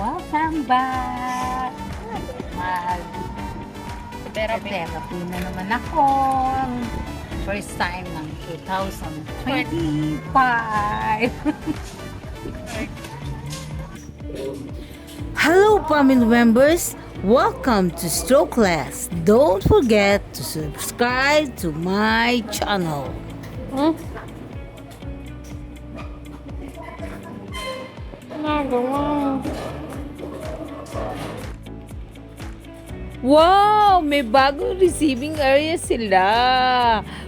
Welcome back! Mag-therapy na naman ako. First time ng 2025. Hello, family members. Welcome to Stroke Class. Don't forget to subscribe to my channel. Wow! May bagong receiving area sila.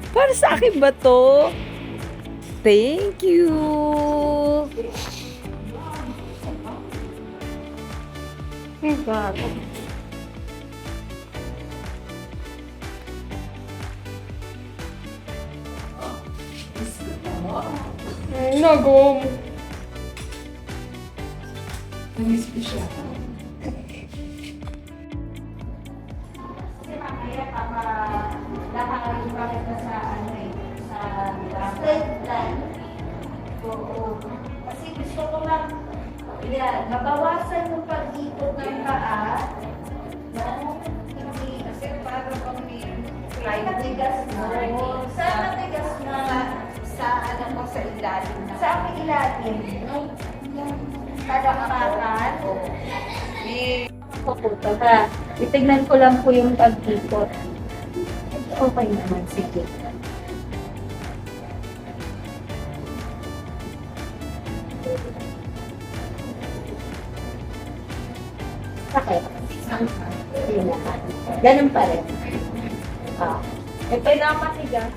Para sa akin ba to? Thank you! May bago. Nagawa mo. Namiss ko siya. Lahat bakit na sa straight line. Oo. Kasi gusto ko lang mabawasan yung pag-ikot ng paa. Hindi, kasi parang kung may matigas na. Sa matigas na sa sa ilalim na. Sa aking ilalim. Yung kadakpakan. May paputo ka. Itignan ko lang po yung pag-ikot. Okay naman, sige. Sakit. Ganun pa rin. Pinapatigas.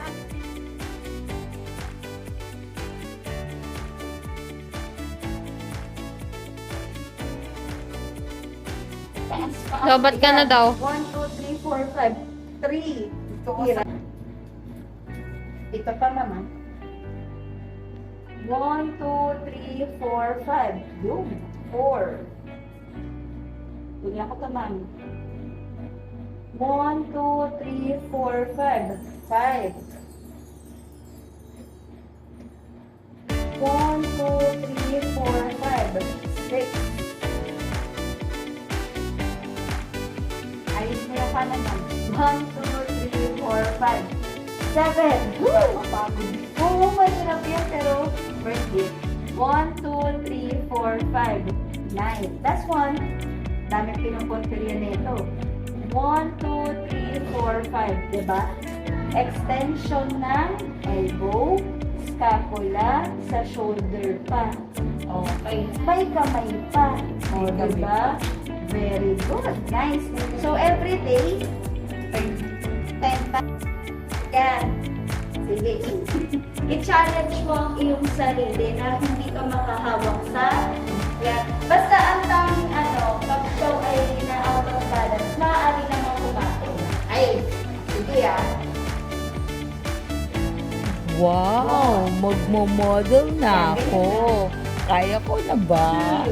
Dapat ka na daw. 1, 2, 3, 4, 5. 3. Ito pa, mama. 1, 2, 3, 4, 5. Yun. 4. Tuloy ako ka, mami. 1, 2, 3, 4, 5. 5. 1, 2, 3, 4, 5. 6. Ayos mo yung kanan lang. 1, 2, 3, 4, 5, 7. Woo! Mapagod. Oo, mahirap yan, pero birthday. 1, 2, 3, 4, 5, 9. That's 1. Dami pinupuntirya nito. 1, 2, 3, 4, 5. Diba? Extension ng elbow, scapula, sa shoulder pa. Okay. May kamay pa. O, diba? Very good. Nice. So, every day, 10 times. Yan. Sige. I-challenge mo ang iyong sarili na hindi ka makahawak sa yan. Basta ang tanging pag ikaw ay na-out of balance, maaari naman kumain. Ay, sige Wow! Magmo-model na ako. Kaya ko na ba?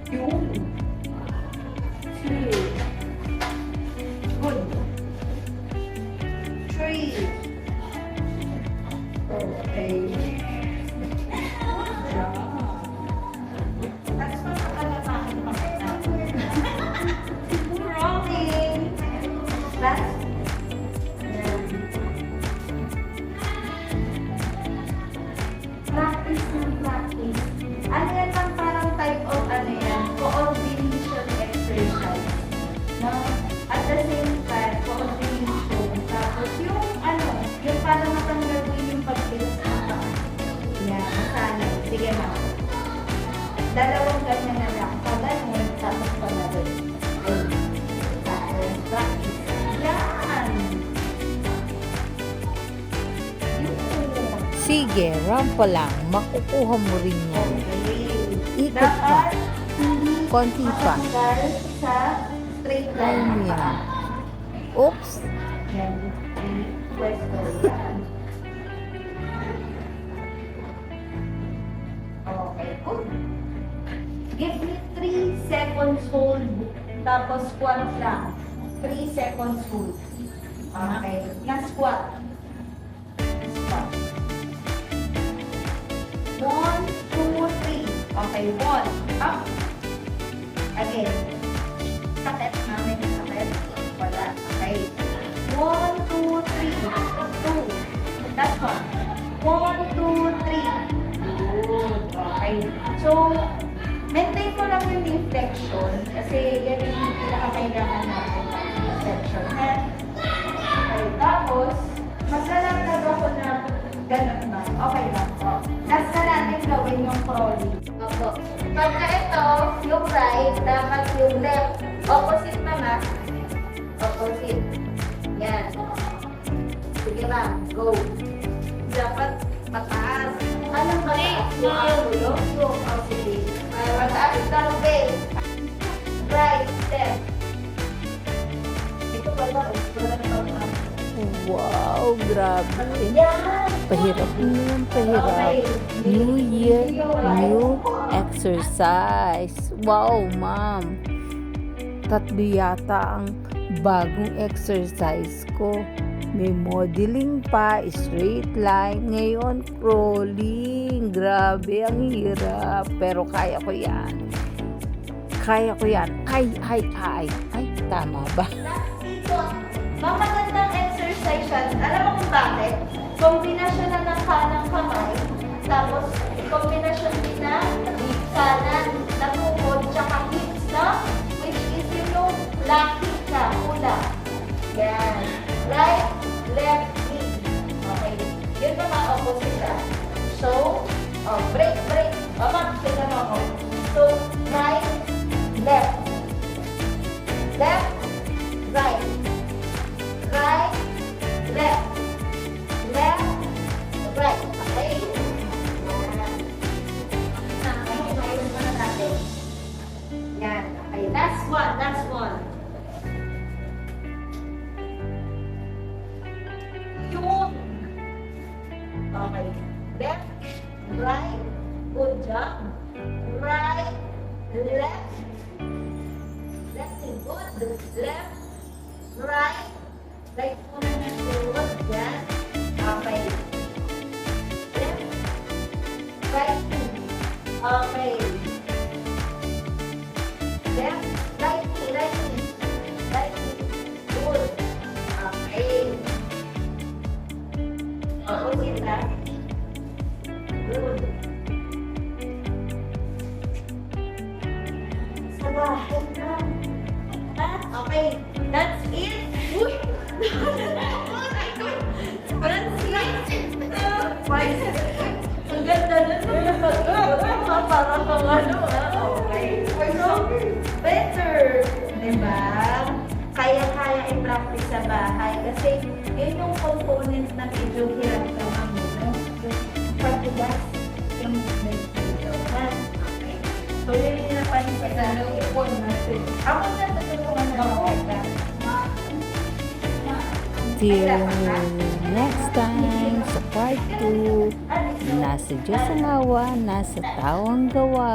Good. 3. Okay. That's what nakalamahin pa kita. Rolling. Last. Practice ng practice. Ano yan ang parang type of coordination exercise. No? At the same time, coordination. Tapos yung yung parang matanggal mo yung pagbilis ng paa. Yan, masanay. Sige ma. Dalawang ganyan na lang. Pagano'n, tapos pa na rin. Practice. Yan. Sige, rampa lang. Makukuha mo rin yan. Okay. Ikot pa. Dapat hindi Konti pa. matanggal sa straight line ng Ayan. paa. Oops! Yan. Pwesto. Yan. Okay, good. Give me 3 seconds hold. Tapos squat lang. 3 seconds hold. Okay. Na-squat. Squat. 1, 2, 3. Okay, 1. Up. Again. Sakit namin. Sakit. Wala. Okay. 1, 2, 3. 2. That's one. 1, 2, 3. Good. Okay. So, maintain mo lang yung inflection kasi yan yung pinakakailangan natin. Inflection. Okay. Tapos, maglalagdag ako na ganun na. Okay lang po. Tapos na natin gawin yung crawling. Opo. Pagka ito, yung right, dapat yung left. Opposite mama. Opposite. Yan. Sige ma'am, go. Dapat pataas. Anong pataas? Yung ulo? Yung opposite. Pataas ng base. Right, left. Ito ba ba? Wow, grabe. Yan. Pahirap naman, pahirap. New Year, new exercise. Wow, ma'am. Tatlo yata ang bagong exercise ko. May modeling pa, straight line. Ngayon, crawling. Grabe, ang hirap. Pero kaya ko yan. Kaya ko yan. Ay, tama ba? Magandang exercise yan. Alam mo kung bakit? Kombinasyon na ng kanang kamay, tapos kombinasyon din na kanan, natukod, tsaka hips, no? Which is yung laki ka, hula. Yan. Right, left, knee. Okay. Yun ba mga opposite ka? So, break. Tingnan mo ako. So, right, left. Left, right. Right, left. Left, right. Okay? Ayun muna natin. Yan. Okay. Last one. Yun. Okay. Left, right. Good job. Right, left. Left is good. Left, right. Right muna na forward. Yan. Okay. Left. Right. Okay. Left. Right. Right. Good. Okay. Opposite na. Good. Sa bahay na. Okay. That's it. Uy! Ang ganda na para kang ano, okay. So, better. Diba? Kaya-kaya i-practice sa bahay kasi yun yung component na medyo hirap ka mamuno. Yung pagtigas, yung movement dito. Okay. So, yun yung napansin natin. Ako na tutulungan na kita. Till next time sa part 2. Nasa Diyos ang awa, nasa tao ang gawa.